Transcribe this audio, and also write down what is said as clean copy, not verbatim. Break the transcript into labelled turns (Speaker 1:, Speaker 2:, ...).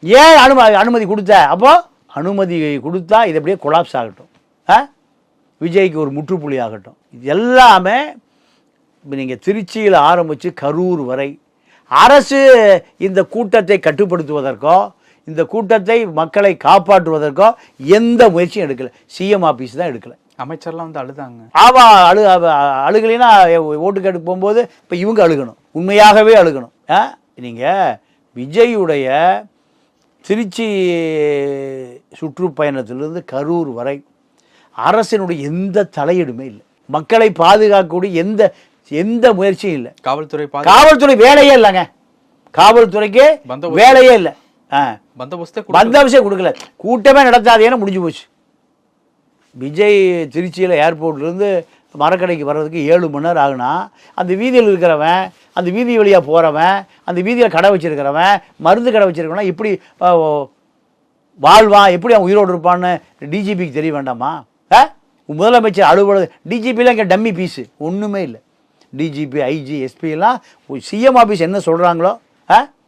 Speaker 1: ஏன் அனுமதி கொடுத்த? அப்போ அனுமதி கொடுத்தா இது அப்படியே கொலாப்ஸ் ஆகட்டும், விஜய்க்கு ஒரு முற்றுப்புள்ளி ஆகட்டும். இது எல்லாமே இப்போ நீங்கள் திருச்சியில் ஆரம்பித்து கரூர் வரை அரசு இந்த கூட்டத்தை கட்டுப்படுத்துவதற்கோ இந்த கூட்டத்தை மக்களை காப்பாற்றுவதற்கோ எந்த முயற்சியும் எடுக்கலை. சிஎம் ஆஃபீஸ் தான் எடுக்கலை.
Speaker 2: அமைச்சர்லாம் வந்து அழுதாங்க.
Speaker 1: ஆமாம், அழுகலைன்னா ஓட்டு கேட்டு போகும்போது இப்போ இவங்க அழுகணும், உண்மையாகவே அழுகணும். நீங்கள் விஜயுடைய திருச்சி சுற்றுப்பயணத்திலிருந்து கரூர் வரை அரசினுடைய எந்த தலையீடுமே இல்லை. மக்களை பாதுகாக்கக்கூடிய எந்த முயற்சியும் இல்லை. காவல்துறை வேலையே இல்லைங்க. காவல்துறைக்கு வேலையே இல்லை. பந்தோபஸ்தே கொடுக்கல. கூட்டமே நடத்தாதேன்னு முடிஞ்சு போச்சு. விஜய் திருச்சியில் ஏர்போர்ட்லேருந்து மரக்கடைக்கு வர்றதுக்கு 7 மணி நேரம் ஆகுனா அந்த வீதியில் இருக்கிறவன், அந்த வீதி வழியாக போகிறவன், அந்த வீதியில் கடை வச்சுருக்கிறவன், மருந்து கடை வச்சுருக்கவன் இப்படி வாழ்வான், எப்படி அவன் உயிரோடு இருப்பான்னு டிஜிபிக்கு தெரிய வேண்டாமா? முதலமைச்சர் அலுவலகம் டிஜிபிலாம் இங்கே டம்மி பீஸு ஒன்றுமே இல்லை. டிஜிபி, ஐஜி, எஸ்பிலாம் சிஎம் ஆஃபீஸ் என்ன சொல்கிறாங்களோ